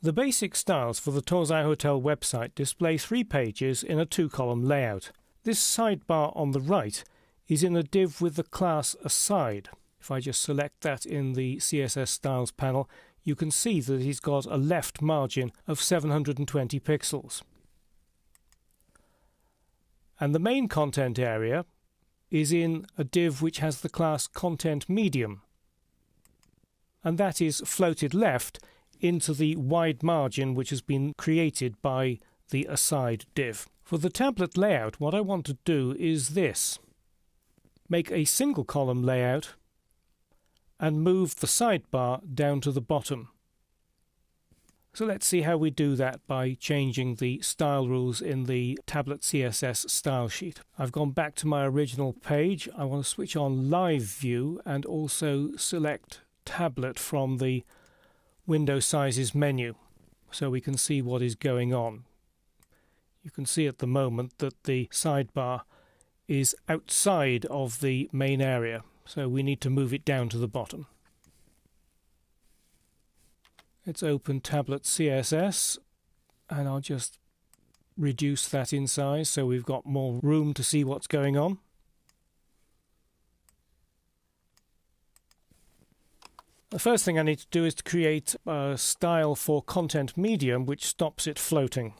The basic styles for the Torzai Hotel website display 3 pages in a 2-column layout. This sidebar on the right is in a div with the class aside. If I just select that in the CSS styles panel, you can see that it's got a left margin of 720 pixels. And the main content area is in a div which has the class content medium, and that is floated left into the wide margin which has been created by the aside div. For the tablet layout, what I want to do is this: make a single column layout and move the sidebar down to the bottom. So let's see how we do that by changing the style rules in the tablet CSS style sheet. I've gone back to my original page. I want to switch on live view and also select tablet from the window sizes menu so we can see what is going on. You can see at the moment that the sidebar is outside of the main area, so we need to move it down to the bottom. Let's open tablet CSS and I'll just reduce that in size so we've got more room to see what's going on. The first thing I need to do is to create a style for content medium which stops it floating.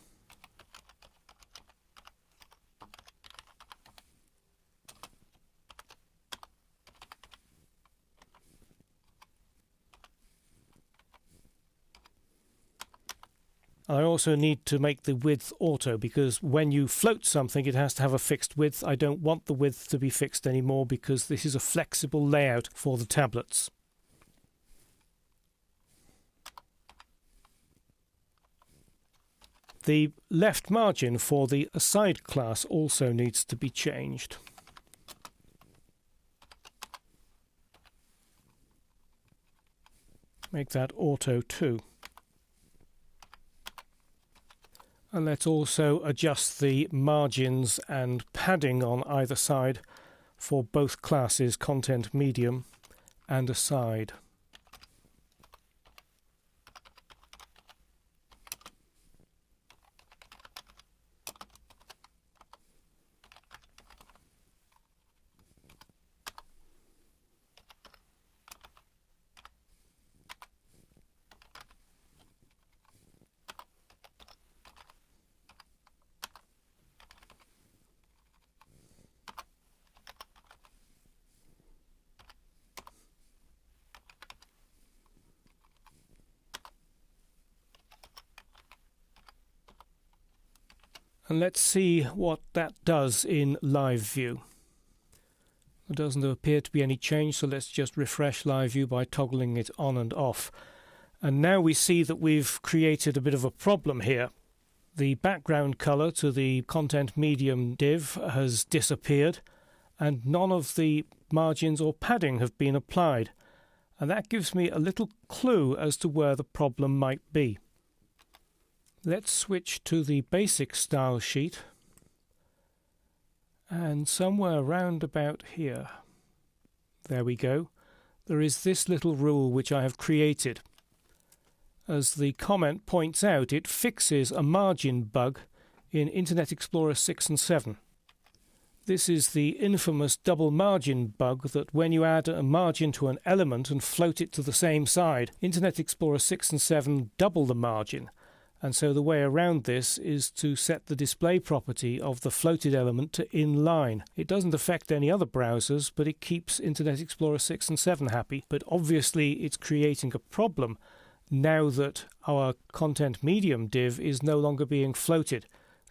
I also need to make the width auto, because when you float something it has to have a fixed width. I don't want the width to be fixed anymore because this is a flexible layout for the tablets. The left margin for the aside class also needs to be changed. Make that auto too. And let's also adjust the margins and padding on either side for both classes, content medium and aside. And let's see what that does in live view. There doesn't appear to be any change, so let's just refresh live view by toggling it on and off. And now we see that we've created a bit of a problem here. The background color to the content medium div has disappeared, and none of the margins or padding have been applied. And that gives me a little clue as to where the problem might be. Let's switch to the basic style sheet, and somewhere around about here, there we go, there is this little rule which I have created. As the comment points out, it fixes a margin bug in Internet Explorer 6 and 7. This is the infamous double margin bug that when you add a margin to an element and float it to the same side, Internet Explorer 6 and 7 double the margin. And so the way around this is to set the display property of the floated element to inline. It doesn't affect any other browsers, but it keeps Internet Explorer 6 and 7 happy. But obviously it's creating a problem now that our content medium div is no longer being floated.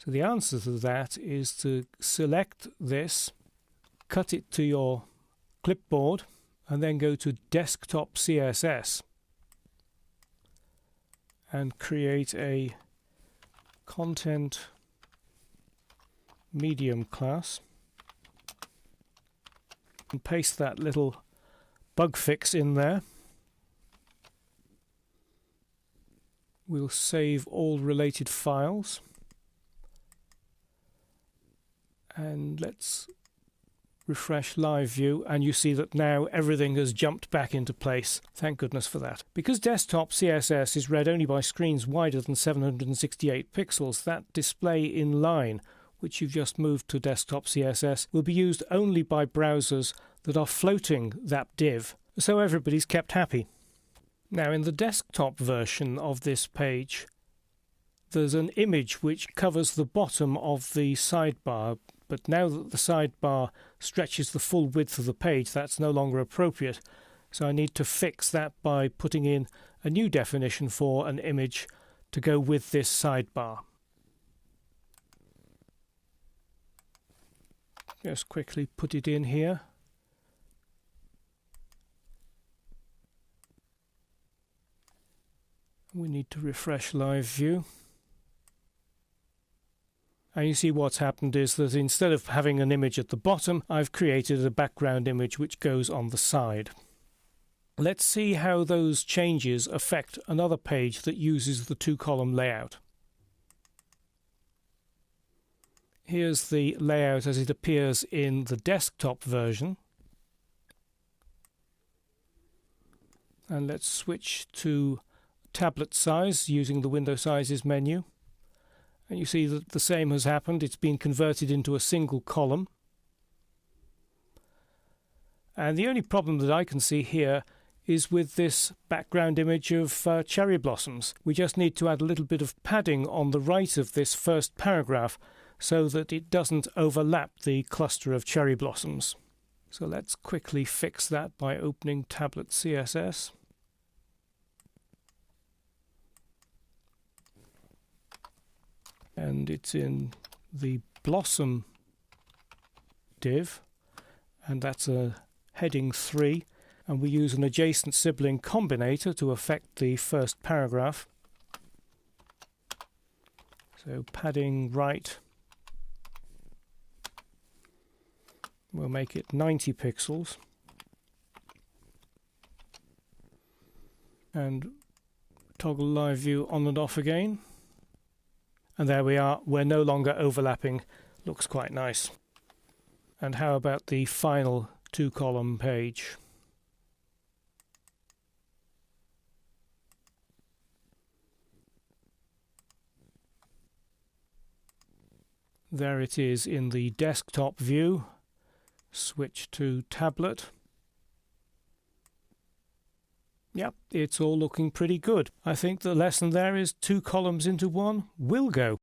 So the answer to that is to select this, cut it to your clipboard, and then go to Desktop CSS. And create a content medium class and paste that little bug fix in there. We'll save all related files and let's refresh live view, and you see that now everything has jumped back into place. Thank goodness for that. Because desktop CSS is read only by screens wider than 768 pixels, that display in line, which you've just moved to desktop CSS, will be used only by browsers that are floating that div, so everybody's kept happy. Now, in the desktop version of this page, there's an image which covers the bottom of the sidebar, but now that the sidebar stretches the full width of the page, that's no longer appropriate. So I need to fix that by putting in a new definition for an image to go with this sidebar. Just quickly put it in here. We need to refresh live view. And you see what's happened is that instead of having an image at the bottom, I've created a background image which goes on the side. Let's see how those changes affect another page that uses the two-column layout. Here's the layout as it appears in the desktop version. And let's switch to tablet size using the window sizes menu. And you see that the same has happened. It's been converted into a single column. And the only problem that I can see here is with this background image of cherry blossoms. We just need to add a little bit of padding on the right of this first paragraph so that it doesn't overlap the cluster of cherry blossoms. So let's quickly fix that by opening tablet CSS. And it's in the blossom div, and that's a heading 3, and we use an adjacent sibling combinator to affect the first paragraph. So padding right, we'll make it 90 pixels, and toggle live view on and off again. And there we are, we're no longer overlapping. Looks quite nice. And how about the final two-column page? There it is in the desktop view. Switch to tablet. Yep, it's all looking pretty good. I think the lesson there is 2 columns into one will go.